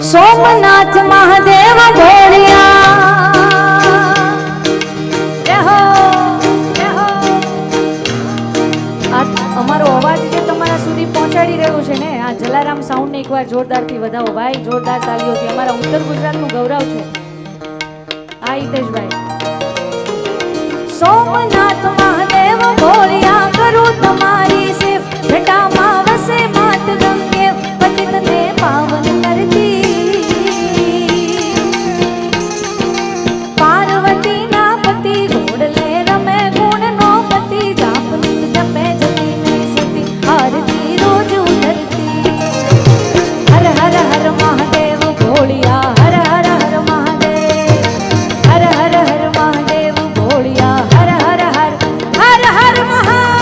સોમનાથ મહાદેવ ભોળિયા રહો રહો. અમારો અવાજ જે તમારા સુધી પહોંચાડી રહ્યો છે ને, આ જલારામ સાઉન્ડ ને એકવાર જોરદારથી વધાવો ભાઈ, જોરદાર તાલીઓથી. અમારા ઉત્તર ગુજરાતનું ગૌરવ છે આ હિતેશભાઈ. સોમનાથ મહાદેવ ભોળિયા કરું તમારી સેવ, જટામાં વસે માત ગંગે પતિતને પાવન કરતી. પાર્વતીના પતિ ઘોડલે રમે ગુણનો પતિ, જાપ નિત જપે જતી નહીં સતી, આરતી રોજ ઉતરતી. હર હર હર મહાદેવ ભોળિયા, હર હર હર મહાદેવ, હર હર હર મહાદેવ ભોળિયા, હર હર હર હર હર મહાદેવ.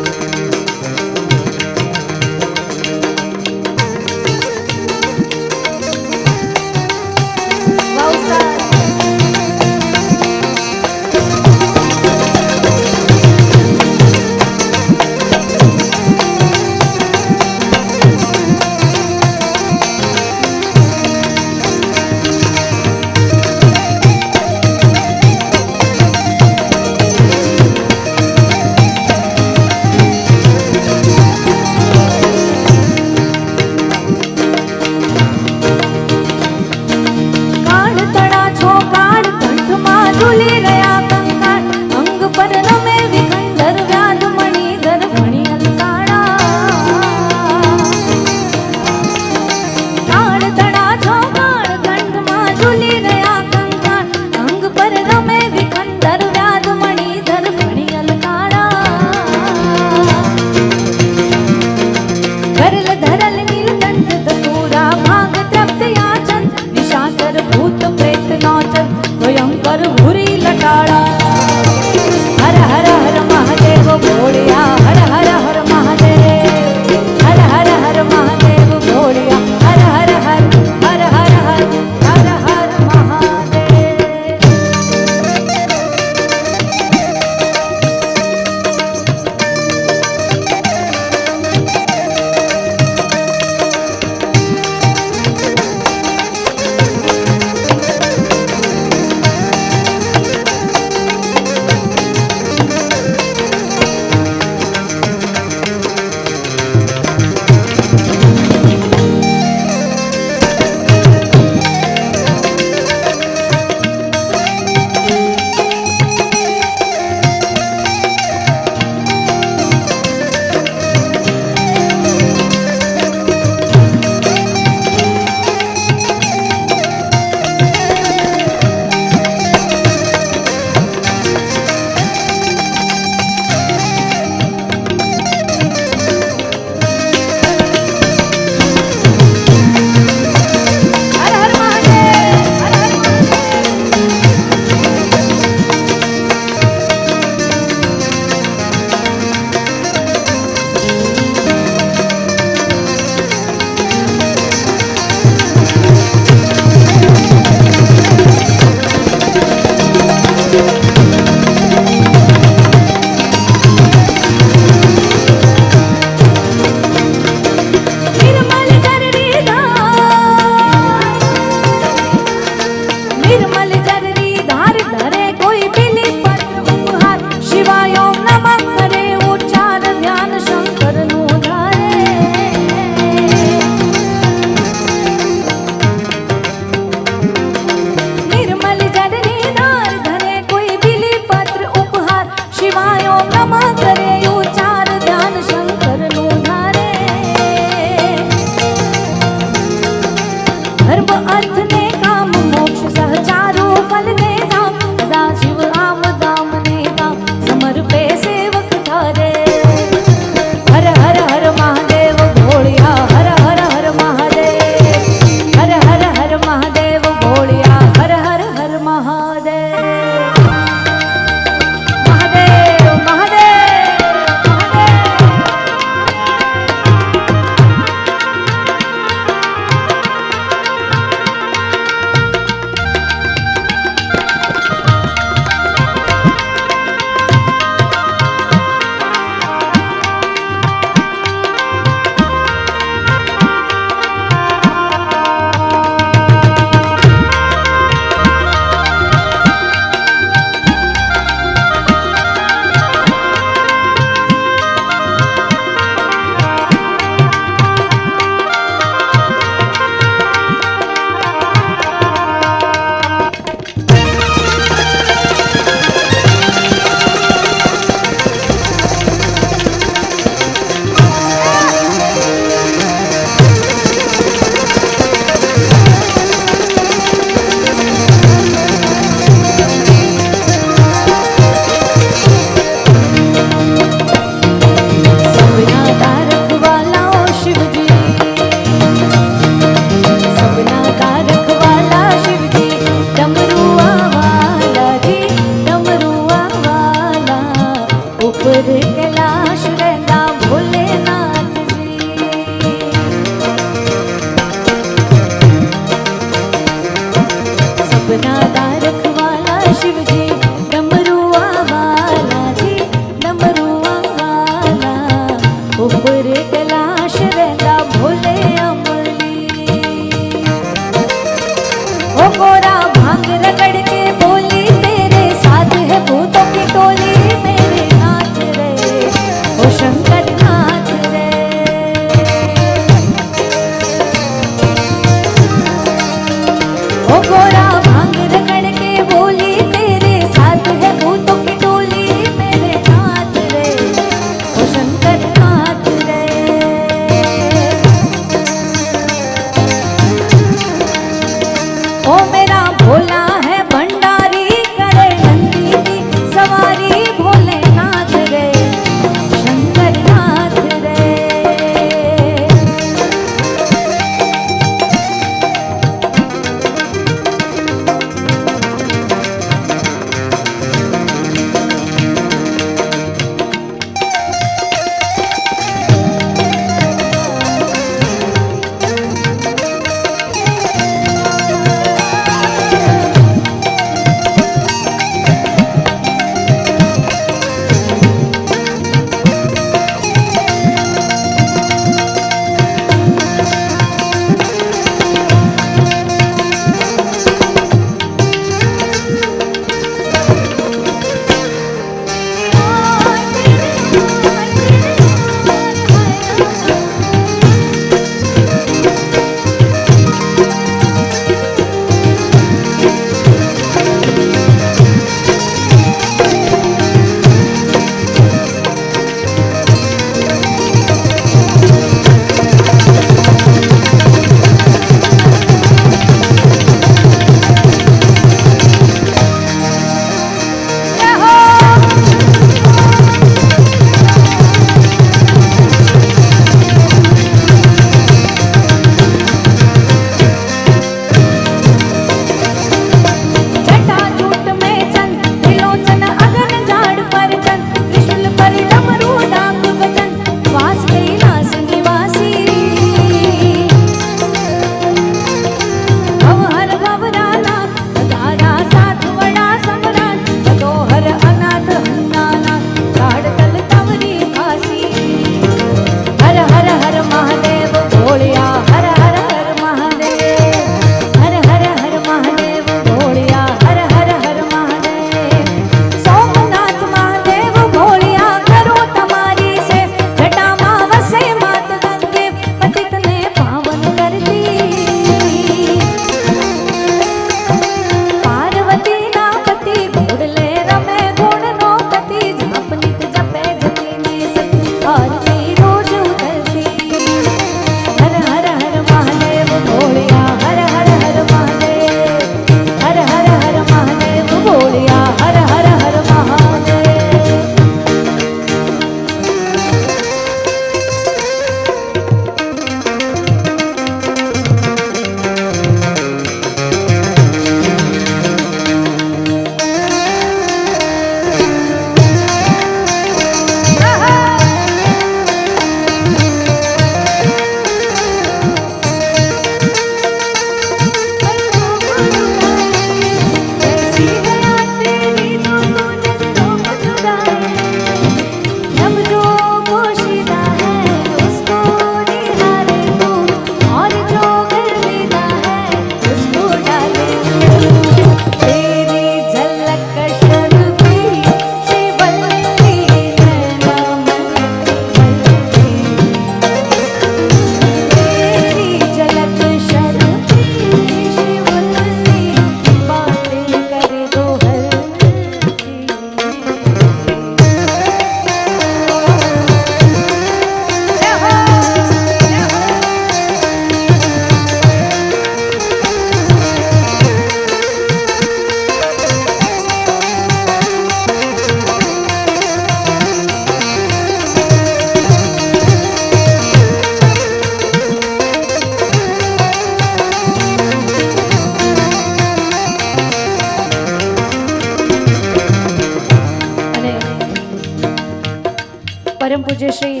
પરમ પૂજ્ય શ્રી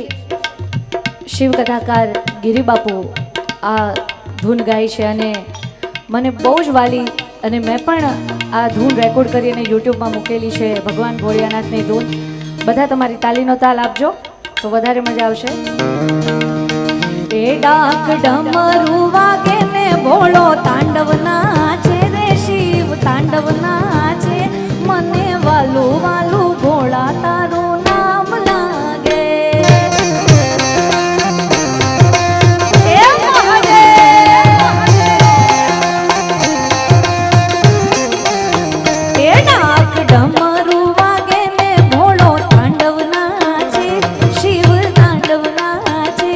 શિવ કથાકાર ગિરિબાપુ આ ધૂન ગાય છે અને મને બહુ જ વાલી, અને મેં પણ આ ધૂન રેકોર્ડ કરીને યુટ્યુબમાં મૂકેલી છે, ભગવાન ભોળિયાનાથની ધૂન. બધા તમારી તાલીનો તાલ આપજો તો વધારે મજા આવશે. એ ડાક ડમરું વાગે ને ભોળો તાંડવ નાચે રે, શિવ તાંડવ નાચે, મને વાલું વાલું ભોળા તારું નામ લાગે. એ ડાક ડમરું વાગે ને ભોળો તાંડવ નાચે, શિવ તાંડવ નાચે,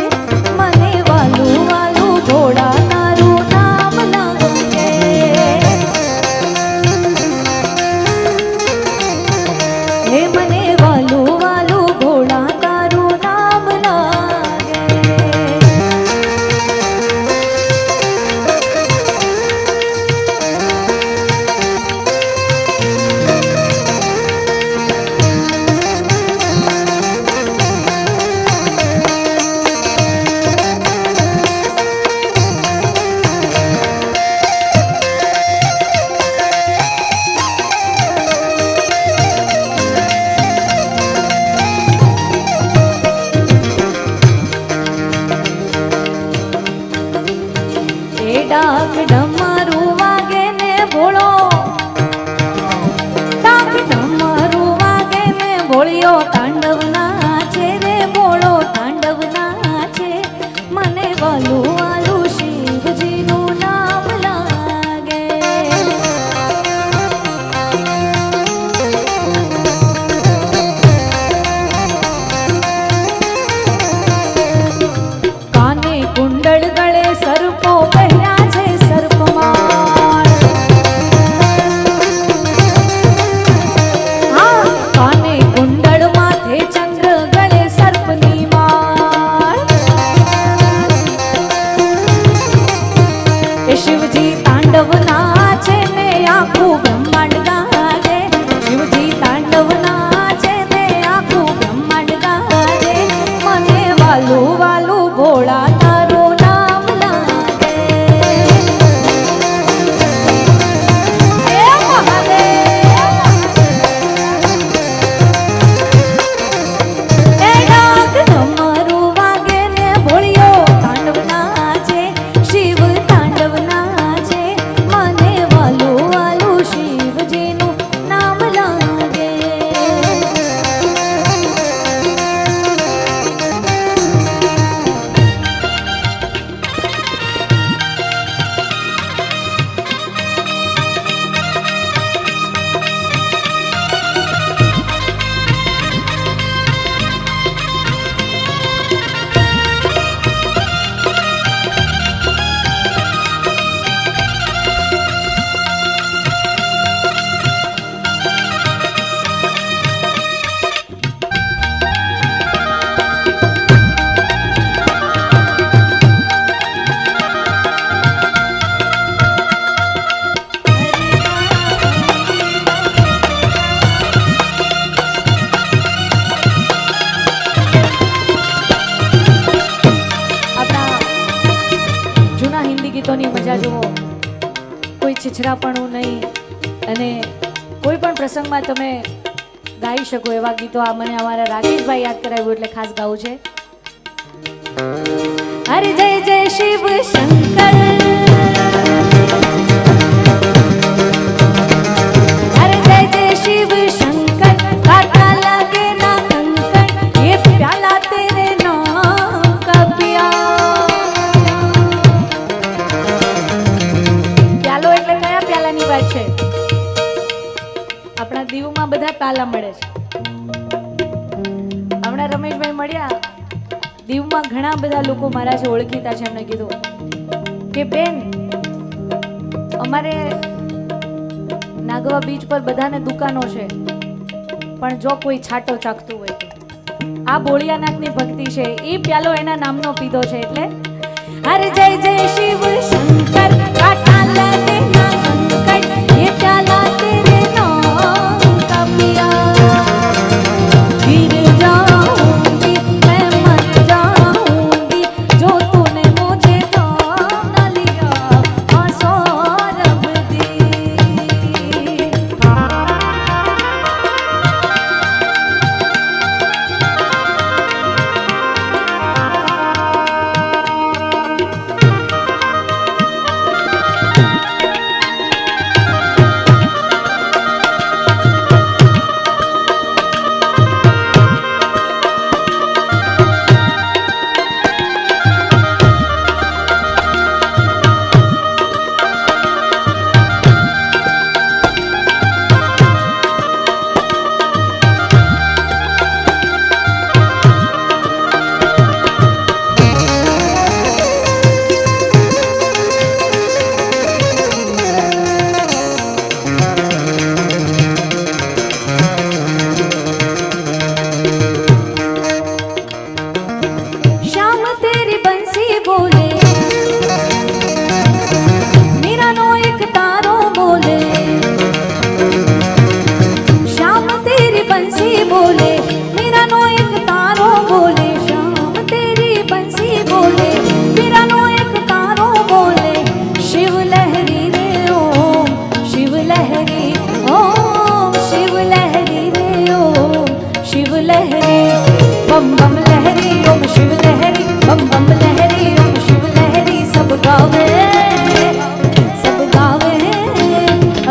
મને વાલું વાલું ભોળા તારું નામ લાગે. હે મને વાલું વાલું ભોળા તારું નામ લાગે. એ ડાક ડમરું વાગે ને ભોળો, ડાક ડમરું વાગે ને ભોળિયો તાંડવ નાચે રે, ભોળો તાંડવ નાચે, મને વાલું વાલું શિવજીનું નામ લાગે. કાને કુંડળ ગળે સર્પો પહેર્યા છે, સર્પમાળ. હા, કાને કુંડળ માથે ચંદ્ર ગળે સર્પની માળ. એ શિવજી તાંડવ નાચે ને આખું બ્રહ્માંડ ગાજે, શિવજી તાંડવ નાચે ને આખું બ્રહ્માંડ ગાજે, મને વાલું વાલું ભોળા તારું નામ લાગે. હે મહાદેવ. એ ડાક ડમરું વાગે ને ભોળિયો તાંડવ નાચે, શિવ તાંડવ નાચે, મને વાલું વાલું શિવજીનું નામ લાગે. ગીતોની મજા જુઓ, કોઈ છીછરાપણું નહીં, અને કોઈ પણ પ્રસંગમાં તમે ગાઈ શકો એવા ગીતો. આ મને અમારા રાકેશભાઈ યાદ કરાવ્યું એટલે ખાસ ગાવું છે. હરે જય જય શિવ શંકર, હરે જય જય શિવ શંકર, કાકા લાગે ના કંકર, ये प्याला तेरे नाम का पिया. પ્યાલો એટલે કયા પ્યાલાની વાત છે? આપણા દીવમાં બધા પ્યાલા મળે છે. હમણાં રમેશભાઈ મળ્યા, દીવમાં ઘણા બધા લોકો મારા છે ઓળખીતા છે. એમને કીધું કે બેન, અમારે નાગવા બીચ પર બધાને દુકાનો છે, પણ જો કોઈ છાટો ચાખતું હોય તો આ ભોળિયાનાથની ભક્તિ છે, એ પ્યાલો એના નામનો પીધો છે. એટલે હરે જય જય શિવ શંકર, કાકા લાગે ના કંકર, ये प्याला तेरे नाम का पिया. गिर जाऊंगी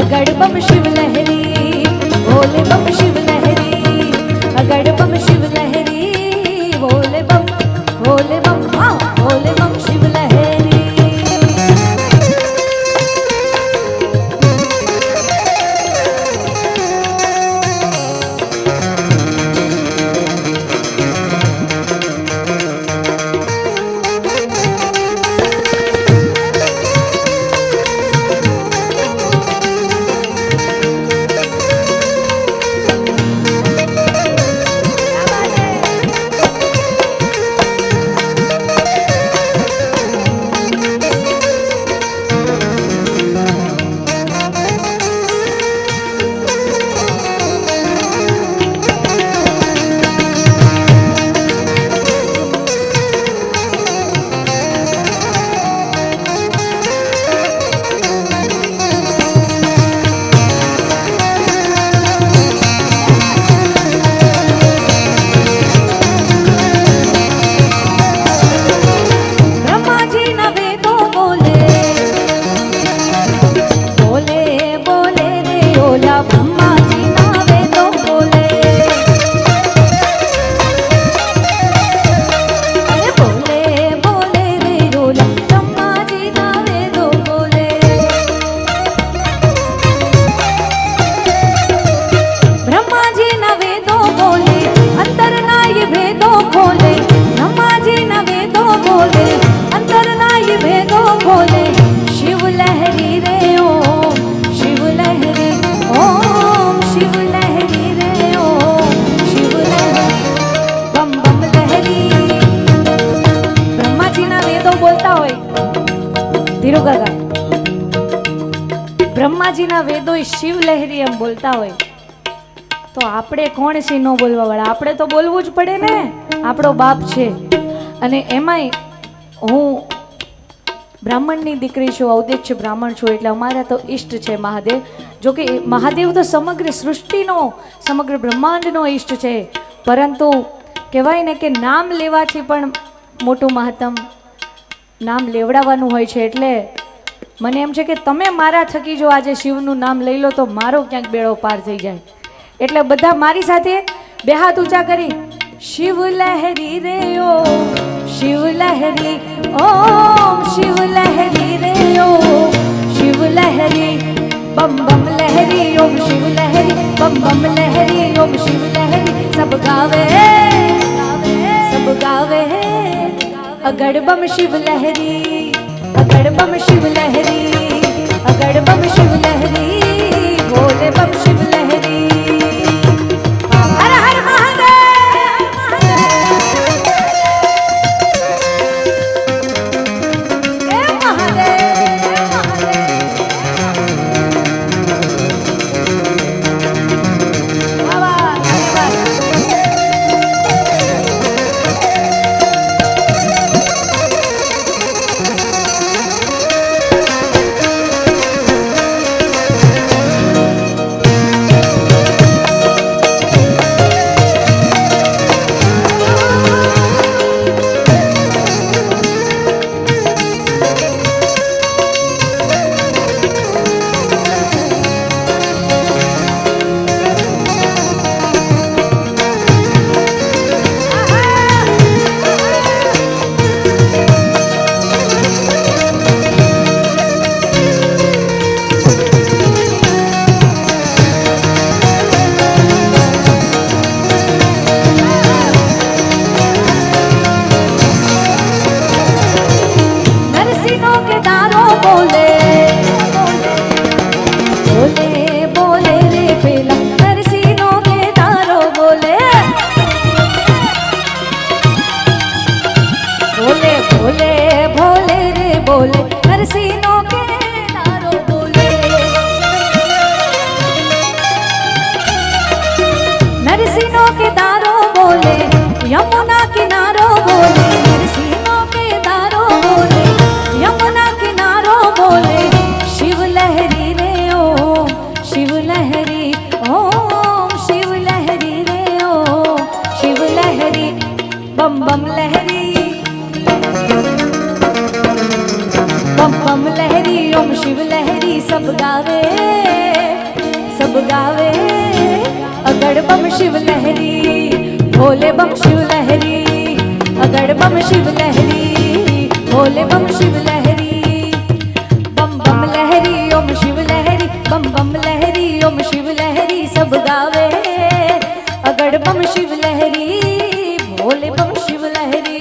अगड़ बम शिव लहरी, भोले बम शिव लहरी, अगड़ बम शिव लहरी, भोले बम, हाँ भोले बम शिव लहरी। બ્રહ્માજીના વેદો શિવ લહેરી એમ બોલતા હોય તો આપણે કોણ છે ન બોલવા વાળા? આપણે તો બોલવું જ પડે ને, આપણો બાપ છે. અને એમાંય હું બ્રાહ્મણની દીકરી છું, ઔદેચ્ય બ્રાહ્મણ છું, એટલે અમારા તો ઈષ્ટ છે મહાદેવ. જો કે મહાદેવ તો સમગ્ર સૃષ્ટિનો, સમગ્ર બ્રહ્માંડનો ઈષ્ટ છે, પરંતુ કહેવાય ને કે નામ લેવાથી પણ મોટું મહત્તમ નામ લેવડાવવાનું હોય છે. એટલે મને એમ છે કે તમે મારા થકી જો આજે શિવનું નામ લઈ લો તો મારો ક્યાંક બેડો પાર થઈ જાય. એટલે બધા મારી સાથે બે હાથ ઊંચા કરી શિવ લહેરી રે ઓ શિવ લહેરી, ઓમ શિવ લહેરી રે ઓ શિવ લહેરી, बम बम लहरी ओम शिव लहरी, बम बम लहरी ओम शिव लहरी. सब गावे अगड़ बम शिव लहरी, अगड़ बम शिव लहरी, अगड़ बम शिव लहरी, भोले बम शिव लहरी. हर हर महादेव, महादेव. शिव लहरी, भोले बम शिव लहरी, अगड़ बम शिव लहरी, भोले बम शिव लहरी, बम बम लहरी ओम शिव लहरी, बम बम लहरी ओम शिव लहरी, सब गावे अगड़ बम शिव लहरी, भोले बम शिव लहरी।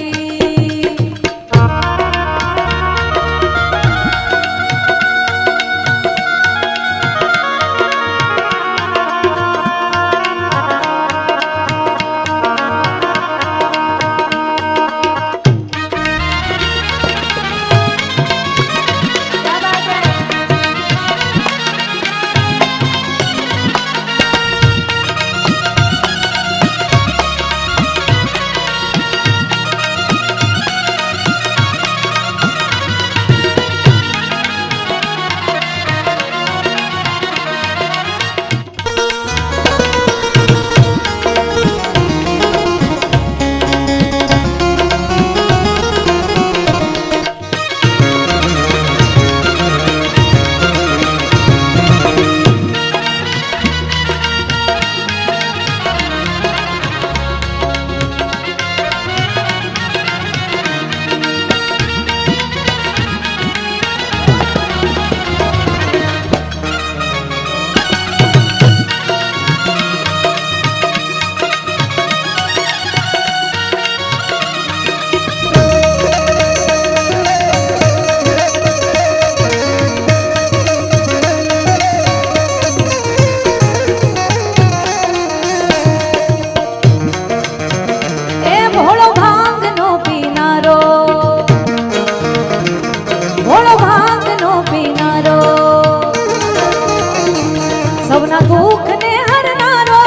સૌના દુઃખ ને હરનારો,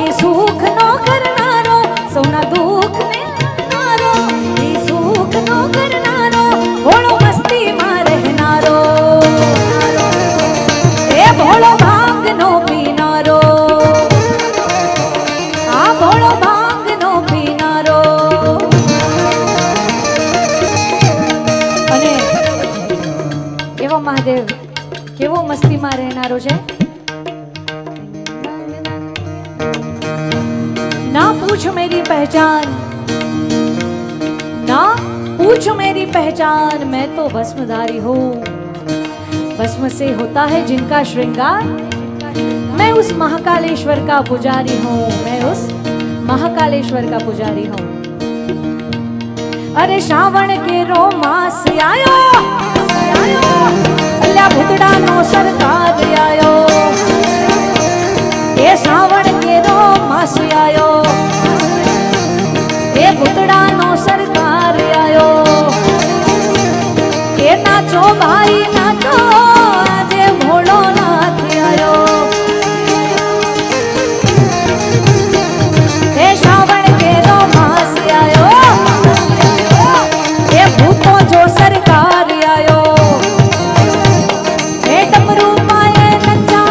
એ સુખ નો કરનારો, સૌના દુઃખ ને હરનારો, એ સુખ નો કરનારો, ભોળો મસ્તી માં રહેનારો, એ ભોળો ભાંગ નો પીનારો, આ ભોળો ભાંગ નો પીનારો। અને એવો મહાદેવ કેવો મસ્તી માં રહેનારો છે। ना पूछ मेरी पहचान, ना पूछ मेरी पहचान, मैं तो भस्मधारी हूँ। भस्म से होता है जिनका श्रृंगार, मैं उस महाकालेश्वर का पुजारी हूँ, मैं उस महाकालेश्वर का पुजारी हूँ। अरे श्रावण के रो मास आयो, अल्लाह भुतड़ा नो सरकार आयो, ये श्रावण के रो मास आयो, ये भुतड़ा नो सरकार आयो, ये नाचो भाई नाचो, आजे भोलो नाथ आयो। ये श्रावण के रो मास आयो, ये भूतों जो सरकार आयो, ये डमरू माए नचा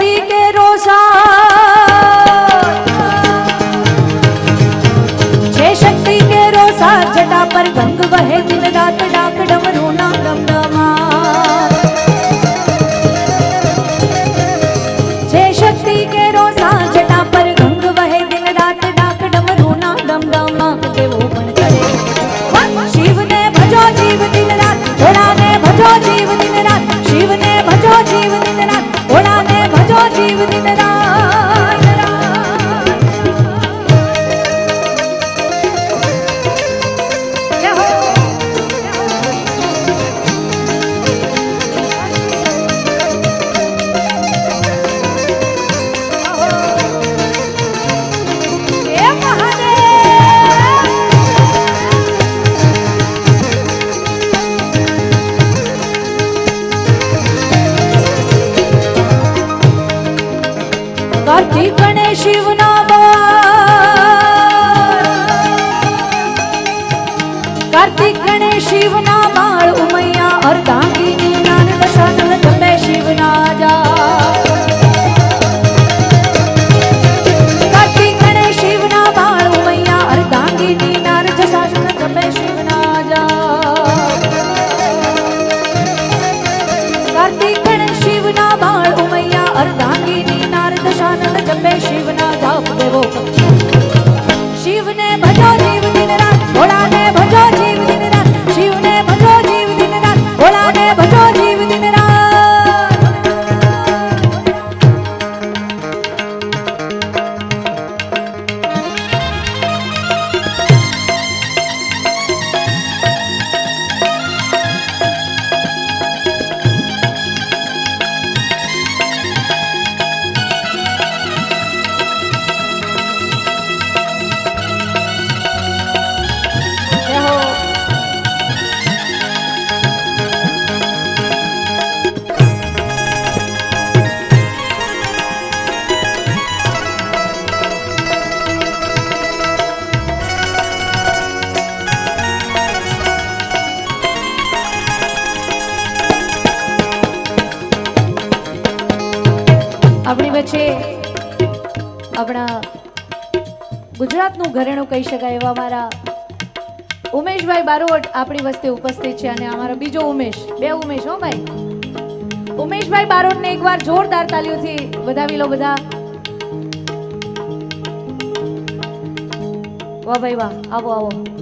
शक्ति के रोसा छे शक्ति के रोसा जटा पर गंग वहे दिन रात डाक डमरू ना डमडमा छे शक्ति के रोसा जटा पर गंग वहे दिन रात डाक डमरू ना डमडमा देवो पण करे शिव ने भजो जीव दिन रात भोला ने भजो जीव दिन रात शिव ने भजो जीव दिन रात भोला ने भजो जीव दिन रात कार्तिक गणेश शिव ना कार्तिक गणेश शिव ना बाळ उमैया अर्धांगिनी ज्ञान दशानन जपे शिव ना जा कार्तिक गणेश शिव ना बाळ उमैया अर्धांगिनी ज्ञान दशानन जपे शिव ना जा कार्तिक गणेश शिव ना बाळ उमैया अर्धांगिनी दशानन जपे शिव ना जाप देवो शिव ने भजो जीव दिन रात भोला ने भजो जीव दिन रात शिव ने भजो जीव दिन रात भोला ने भजो जीव दिन रात આપણી વચ્ચે આપણા ગુજરાતનું ઘરેણું કહી શકાય એવા મારા ઉમેશભાઈ બારોટ આપણી વચ્ચે ઉપસ્થિત છે અને અમારો બીજો ઉમેશ બે ઉમેશ હો ભાઈ ઉમેશભાઈ બારોટને એકવાર જોરદાર તાલીઓથી વધાવી લો બધા વાહ ભાઈ વાહ આવો આવો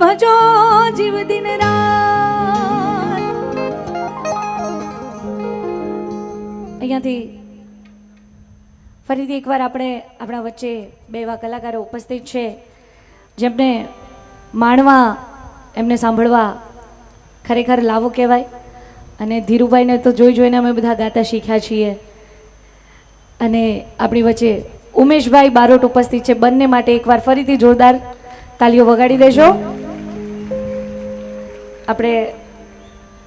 ભજો જીવ દિન રાત અહીંયાથી ફરીથી એકવાર આપણે આપણા વચ્ચે બે એવા કલાકારો ઉપસ્થિત છે જેમને માણવા એમને સાંભળવા ખરેખર લાવો કહેવાય અને ધીરુભાઈને તો જોઈને અમે બધા ગાતા શીખ્યા છીએ અને આપણી વચ્ચે ઉમેશભાઈ બારોટ ઉપસ્થિત છે બંને માટે એકવાર ફરીથી જોરદાર તાલીઓ વગાડી દેજો આપણે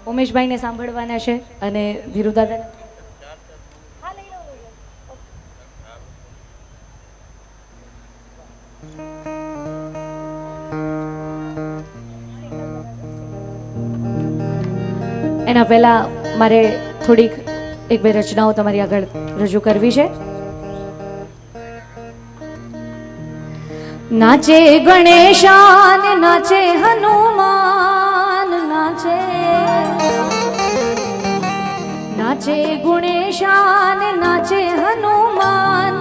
ઉમેશભાઈને સાંભળવાના છે અને ધીરુદાદા એના પહેલા મારે થોડીક એક બે રચનાઓ તમારી આગળ રજૂ કરવી છે નાચે ગણેશાન નાચે હનુમાન નાચે નાચે ગુણેશાન નાચે હનુમાન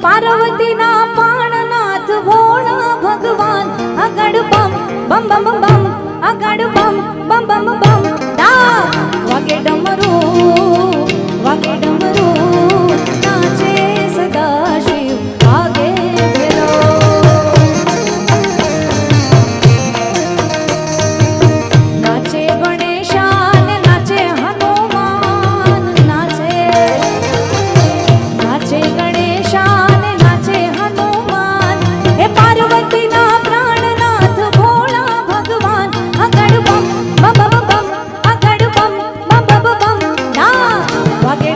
પાર્વતીના પાણનાથ ભોળા ભગવાન આગળ બમ બમ બમ બમ આગળ બમ બમ બમ બમ ડા વાગે ડમરું નાચે સદા શિવ આગે ભેરો નાચે ગણેશાન નાચે હનુમાન નાચે નાચે ગણેશાન નાચે હનુમાન હે પાર્વતીના પ્રાણનાથ ભોળા ભગવાન આગળ બમ બમ બમ બમ આગળ બમ બમ બમ બમ ના વાગે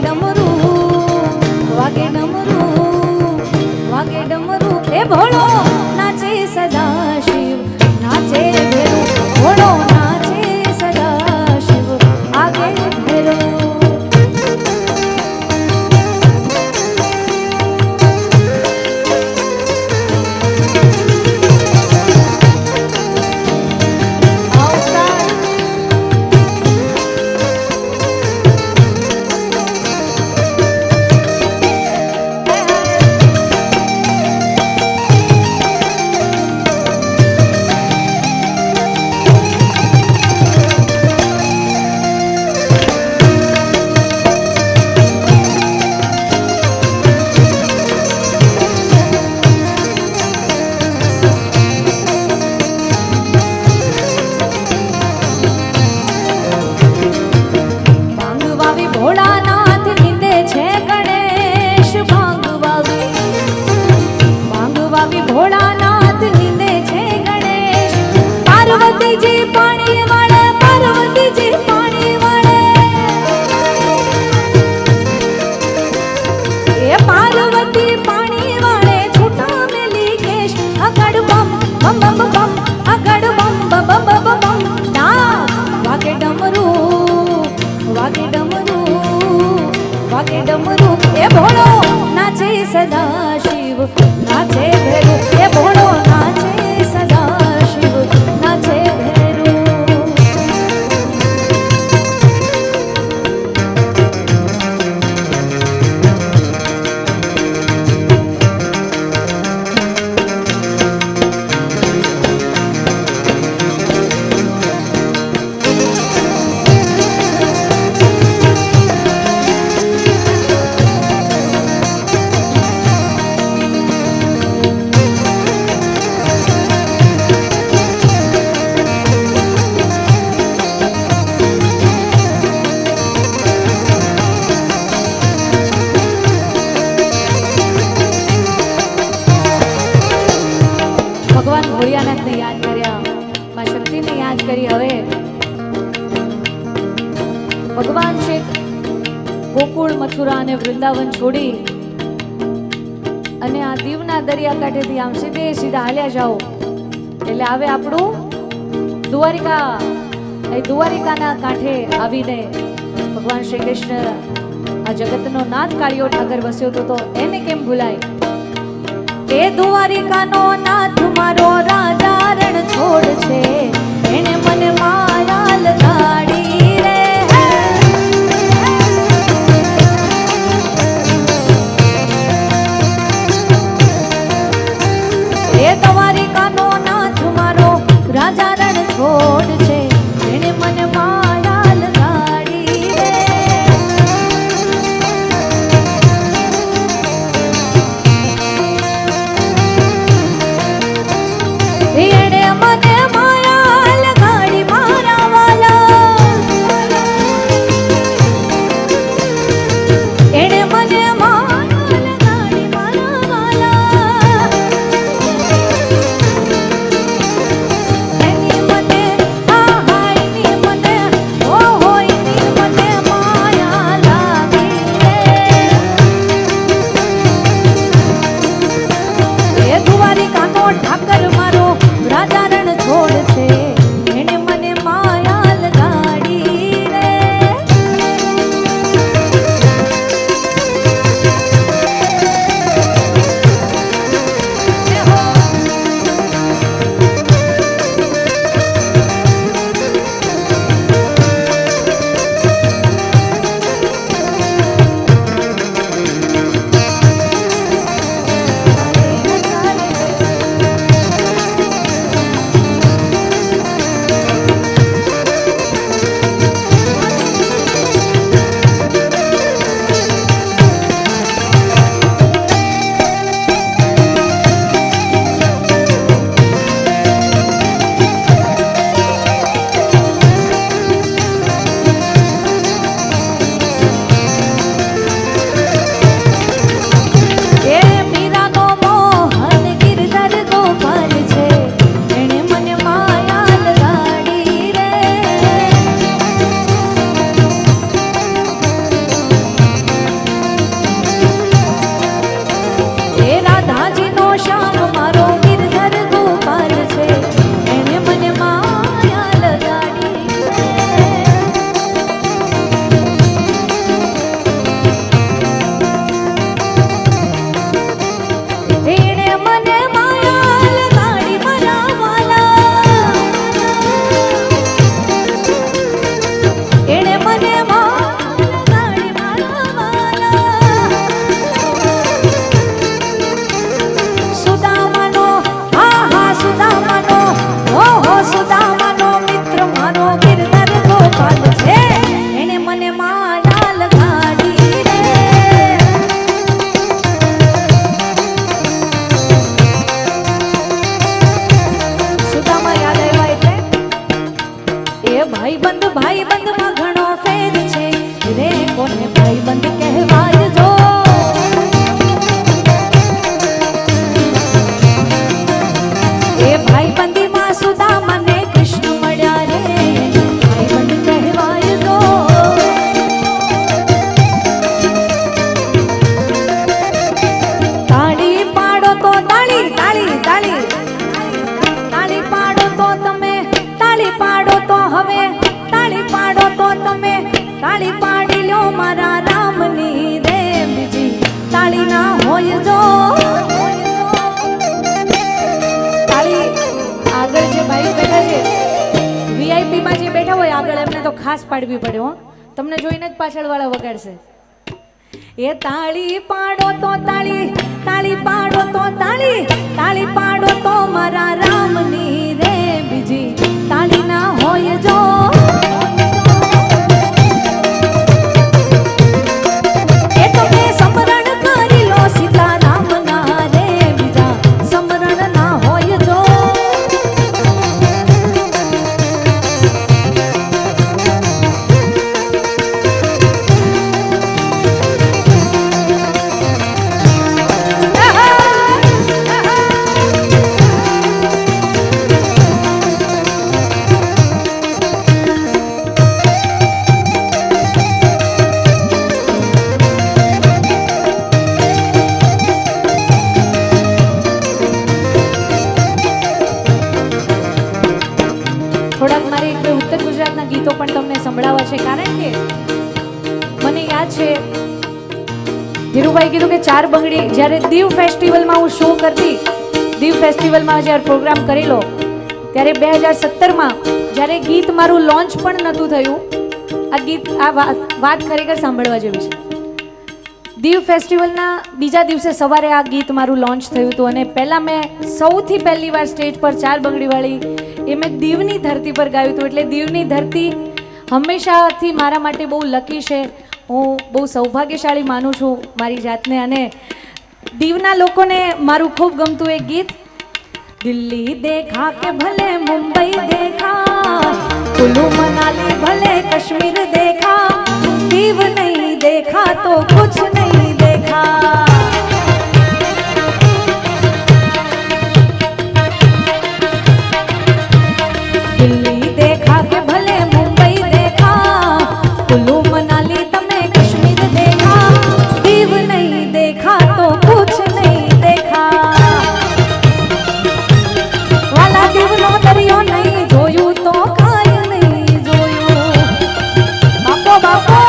ડમરું એ ભોળો નાચે સદા શિવ નાચે ભેરો ભોળો નાચે સદા શિવ આગે ભેરો ભોળાનાથ નીંદે છે ગણેશ પાર્વતીજી પાણી વાળે પાર્વતીજી પાણી વાળે એ પાર્વતી પાણી વાળે છૂટા મેલી કેશ આગળ બમ બમ બમ બમ આગળ બમ બમ બમ બમ ના વાગે ડમરું એ ભોળો નાચે સદા શિવ નાચે ભેરો એ ભોળો નાચે સદા શિવ નાચે ભેરો ભગવાન ભોળિયાનાથને યાદ કર્યા માં શક્તિને યાદ કરી હવે ભગવાન છે ગોકુળ મથુરા અને વૃંદાવન છોડી અને આ દીવના દરિયા કાંઠેથી આમ સીધા હાલ્યા જાઓ એટલે આવે આપણું દ્વારિકા એ દ્વારિકાના કાંઠે આવીને ભગવાન શ્રી કૃષ્ણ આ જગતનો નાથ કાળિયો ઠાકર વસ્યો તો એને કેમ ભૂલાય એ દ્વારિકાનો નાથ મારો રાજા રણ છોડ છે એને મને માયા લગાડી રે એ દ્વારિકાનો નાથ મારો રાજા રણ છોડ છે એને મને માયા લગાડી રે એણે મને માયા લગાડી મારા હવે તાળી પાડો તો તમે તાળી પાડી લ્યો મારા રામની રે બીજી તાળી ના હોય જો તાળી આગળ જે ભાઈ બેઠા છે વીઆઈપી માં જે બેઠા હોય આગળ એમને તો ખાસ પાડવી પડે હો તમને જોઈને જ પાછળ વાળા વગાડશે એ તાળી પાડો તો તાળી તાળી પાડો તો તાળી તાળી પાડો તો મારા રામની રે બીજી તાળી ના હોય જો એ તો મેં સમરણ કરી લો સીતારામ ના રે બીજા સમરણ ના હોય જો થોડાક મારે એક બે ઉત્તર ગુજરાતના ગીતો પણ તમને સંભળાવવા છે કારણ કે મને યાદ છે ધીરુભાઈ કીધું કે ચાર બંગડી જ્યારે દીવ ફેસ્ટિવલમાં હું શો કરતી દીવ ફેસ્ટિવલમાં જ્યારે પ્રોગ્રામ કરેલો ત્યારે 2017માં જ્યારે ગીત મારું લોન્ચ પણ નહોતું થયું આ ગીત આ વાત ખરેખર સાંભળવા જેવી છે દીવ ફેસ્ટિવલના બીજા દિવસે સવારે આ ગીત મારું લોન્ચ થયું હતું અને પહેલાં મેં સૌથી પહેલી વાર સ્ટેજ પર ચાર બંગડીવાળી એ મેં દીવની ધરતી પર ગાયું હતું એટલે દીવની ધરતી હંમેશાથી મારા માટે બહુ લકી છે હું બહુ સૌભાગ્યશાળી માનું છું મારી જાતને અને દીવના લોકોને મારું ખૂબ ગમતું એક ગીત દિલ્હી દેખા કે ભલે મુંબઈ દેખા કુલ્લુ મનાલી ભલે કશ્મીર દેખા દીવ નહીં देखा तो कुछ नहीं देखा दिल्ली देखा के भले मुंबई देखा कुल्लू मनाली तमे कश्मीर देखा दीव नहीं देखा तो कुछ नहीं देखा वाला दीव नो दरियो नहीं जोયું तो કાય નહીં જોયું બાપો બાપો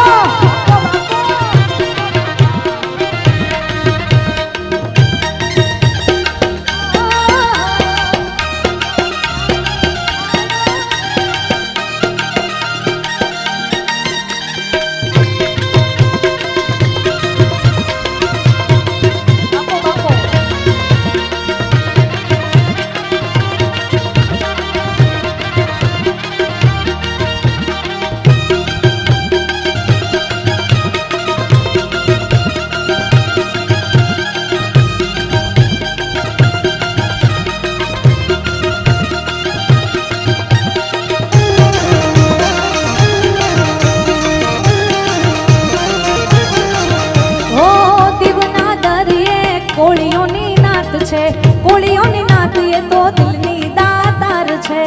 કોળીઓની નાત એ તો દિલની દાતાર છે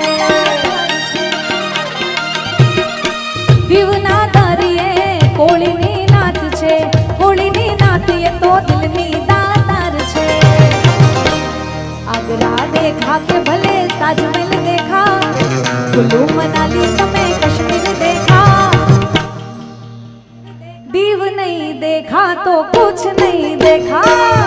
દીવના દરિયે કોળીની નાત છે કોળીની નાત એ તો દિલની દાતાર છે આગ્રા દેખા કે ભલે તાજમહેલ દેખા કુલ્લુ મનાલી તમે કશ્મીર દેખા દીવ નહીં દેખા તો કુછ નહીં દેખા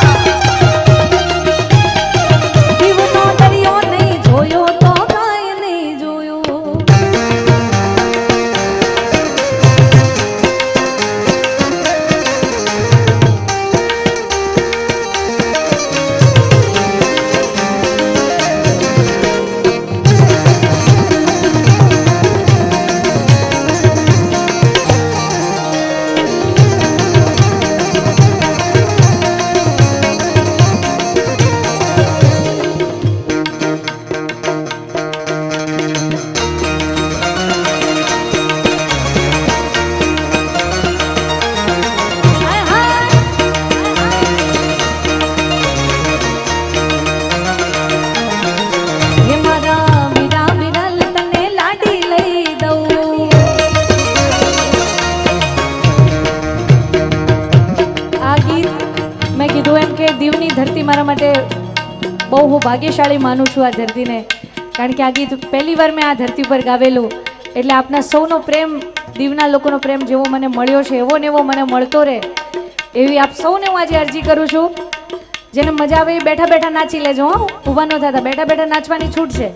દીવની ધરતી મારા માટે બહુ હું ભાગ્યશાળી માનું છું આ ધરતીને કારણ કે આ ગીત પહેલી વાર મેં આ ધરતી પર ગાવેલું એટલે આપના સૌનો પ્રેમ, દીવના લોકોનો પ્રેમ જેવો મને મળ્યો છે એવો ને એવો મને મળતો રહે એવી આપ સૌને હું આજે અરજી કરું છું. જેને મજા આવે એ બેઠા બેઠા નાચી લેજો. હો, ઊભા ન થતા, બેઠા બેઠા નાચવાની છૂટ છે.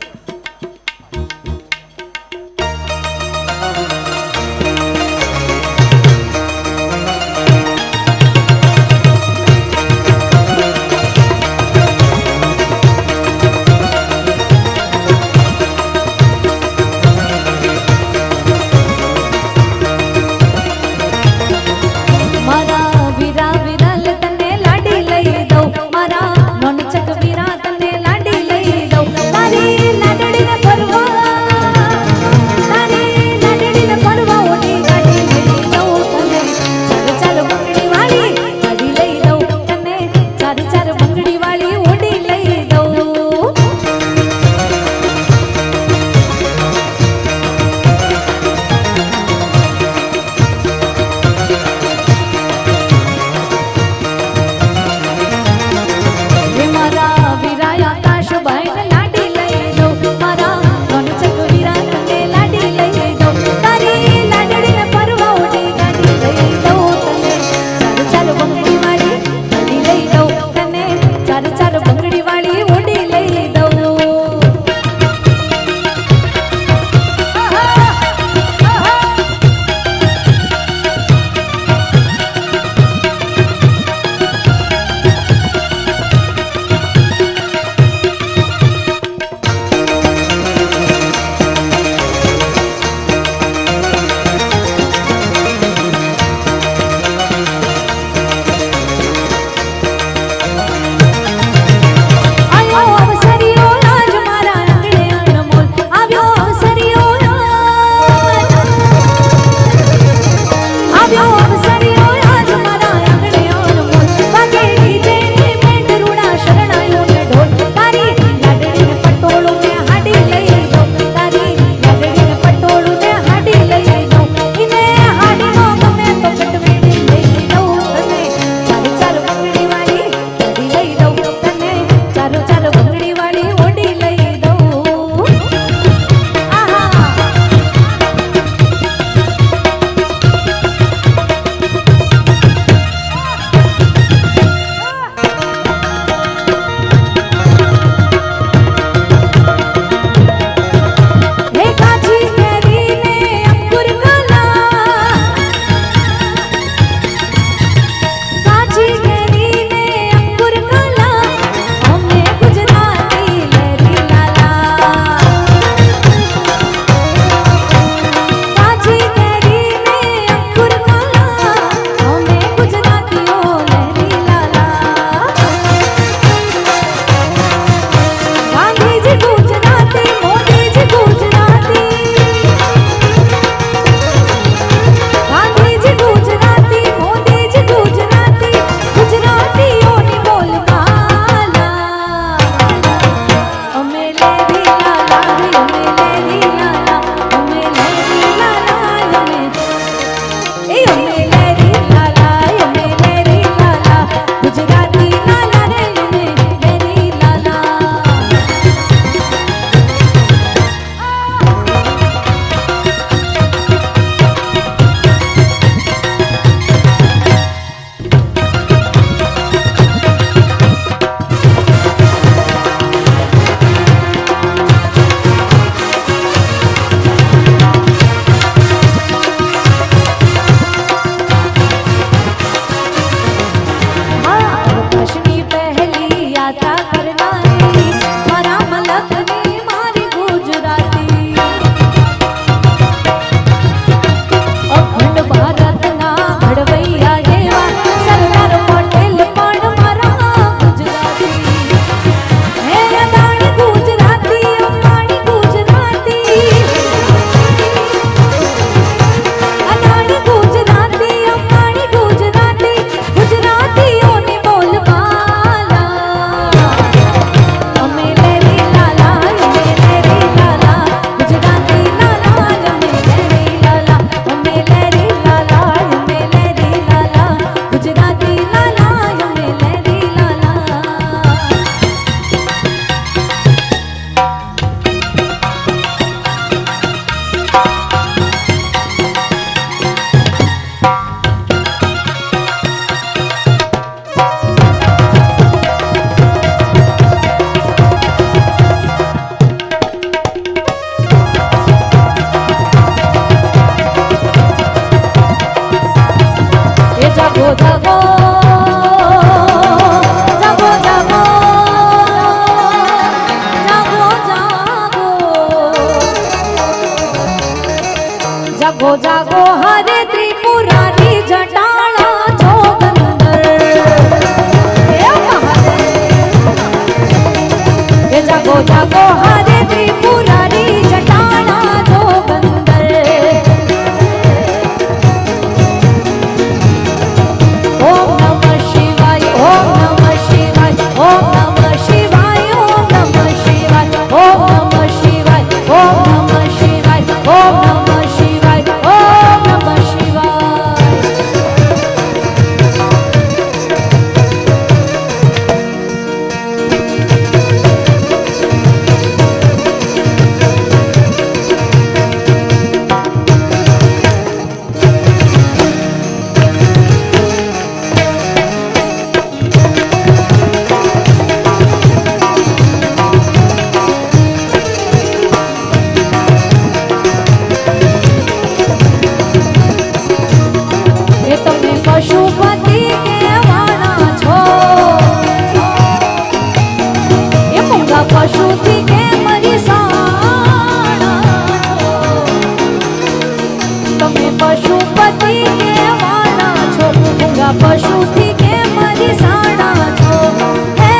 जागो हरे त्रिपुरारी जटाना जोगंदर। ओम नमः शिवाय ओम नमः शिवाय ओम नमः शिवाय ओम नमः शिवाय ओम नमः शिवाय ओम नमः शिवाय ओम नमः शिवाय ओम नमः शिवाय। पशुपति कहेवाना छो ए मूंगा पशुथी के मरी साणा छो। तमे पशुपति कहेवाना छो मूंगा पशुथी के मरी साणा छो। हे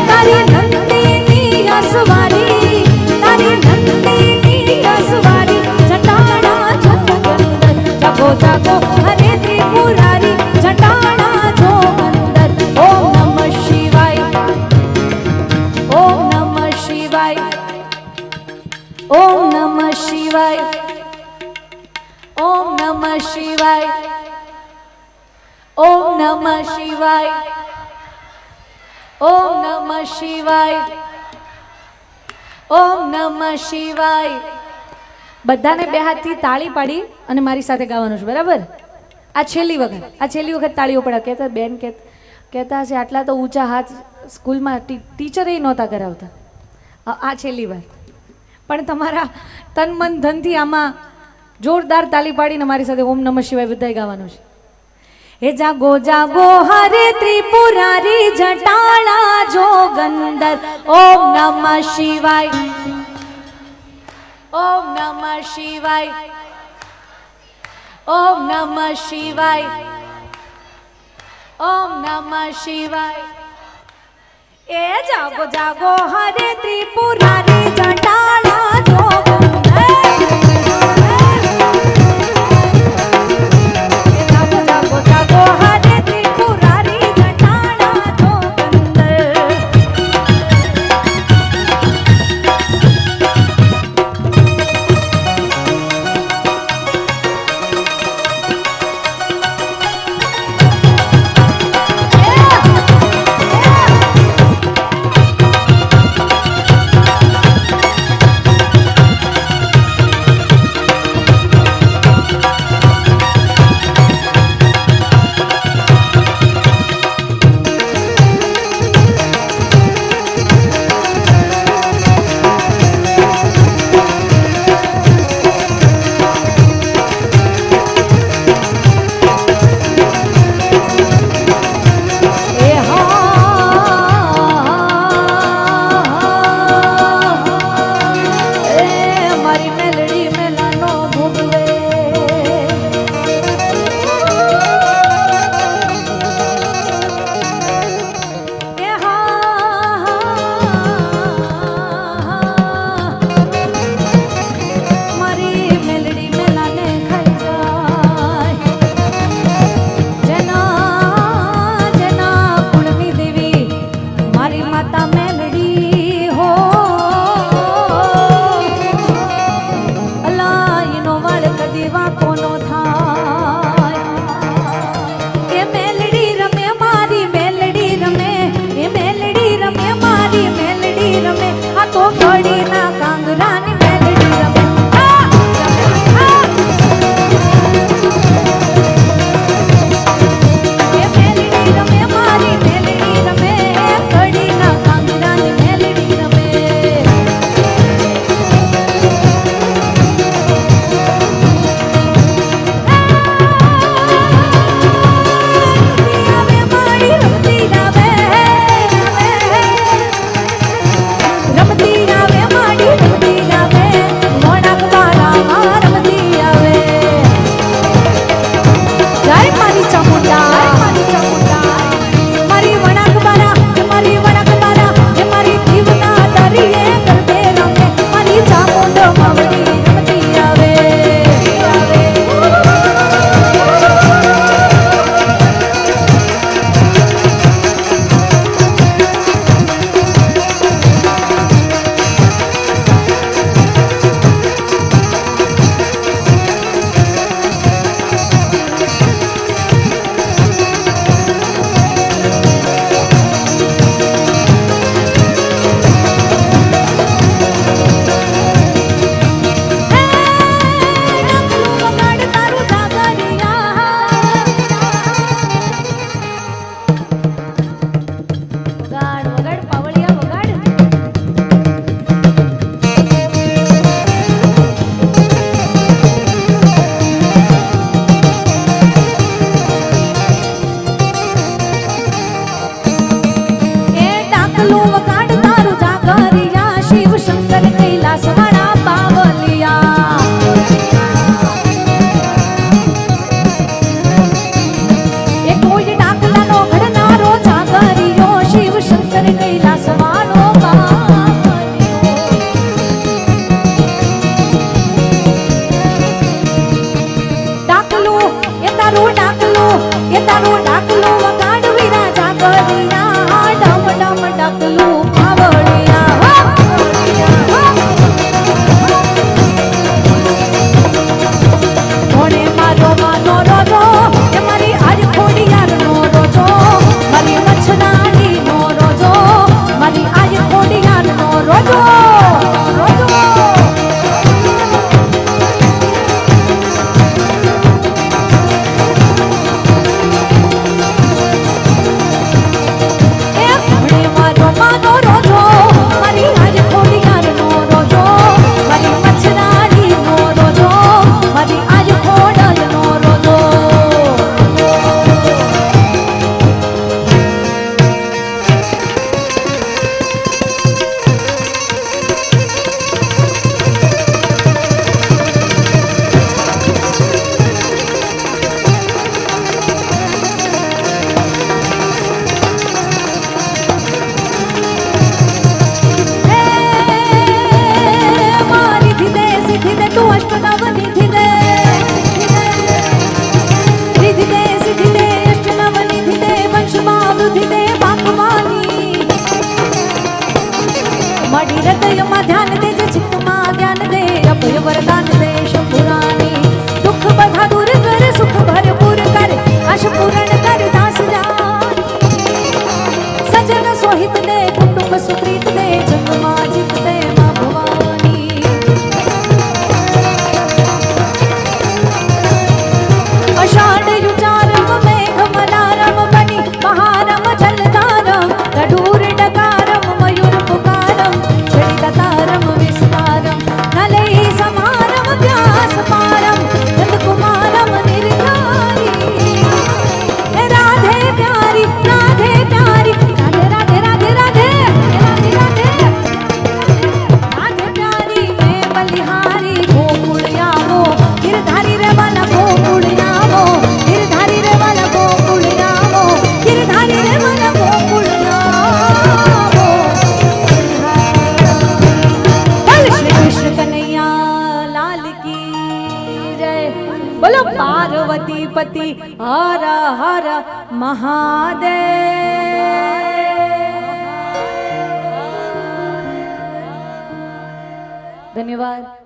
तारी नंदीनी असवारी तारी नंदीनी असवारी जटाना जोगंदर। जागो जागो हरे त्रिपुरारी जटाना जोगंदर। ओम नमः शिवाय ओम नमः शिवाय ओम नमः शिवाय ओम नमः शिवाय ओम नमः शिवाय ओम नमः शिवाय ओम नमः शिवाय। બધાને બે હાથથી તાળી પાડી અને મારી સાથે ગાવાનું છે, બરાબર? આ છેલ્લી વખત તાળીઓ પડા. કહેતા બેન કહેતા હશે આટલા તો ઊંચા હાથ સ્કૂલમાં ટીચરે નહોતા કરાવતા. આ છેલ્લી વાર પણ તમારા તન મન ધનથી આમાં જોરદાર તાળી પાડીને મારી સાથે ઓમ નમઃ શિવાય બધાય ગાવાનું છે. હે જાગો જાગો હરે ત્રિપુરારી જટાણા જોગંદર. ઓમ નમઃ શિવાય ओम नमः शिवाय ओम नमः शिवाय ओम नमः शिवाय। ए जागो जागो हरे त्रिपुरारी जटाना जोगंदर। जागो जागो जागो हरे त्रिपुरारी जटाना जोगंदर। ડાકલો વગાડ તારું જાગરિયા શિવ શંકર કૈલાસ વાળા બાવલિયા એ કોઈ ડાકલાનો ઘડનારો જાગરિયો શિવ શંકર કૈલાસ વાળો ડાકલો એ તારું ડાકલો વગાડ વીરા જાગરિયા ડમ ડમ ડાકલું બાવળિયા કોણે મારો માનો રોજો એ મારી આજ ખોડિયારનો રોજો મારી મચ્છરાણીનો રોજો મારી આજ ખોડિયારનો રોજો રોજો મળી હૃદયમાં ધ્યાન દેજે ચિત્તમાં જ્ઞાન દે અભય વરદાન દે શંભુરાણી દુઃખ બધા દૂર કર સુખ ભરપૂર કર આશ પૂરણ કર દાસ જાની સજન સોહિત દે કુટુંબ સુપ્રીત દે જગમાં જીત દે મા ભવાની અષાઢ યુચારમ મેઘ મલારમ બની મહારમ જલધારમ ગઢૂર ડકારમ મયુર પુકારમ તારમ વિસ્તારમ નલય સમારમ વ્યાસ પારમ નંદકુમારમ નિર્ધારી રાધે પ્યારી રાધે પ્યારી રાધે રાધે રાધે રાધે રાધે રાધે પ્યારી મેં બલિહારી ગોકુળ આવો ગિરધારી રે વાલા ગોકુળ આવો ગિરધારી રે વાલા ગોકુળ આવો ગિરધારી રે વાલા ગોકુળ આવો કનૈયા લાલ કી જય બોલો પાર્વતી પતિ હર હર મહાદેવ ધન્યવાદ।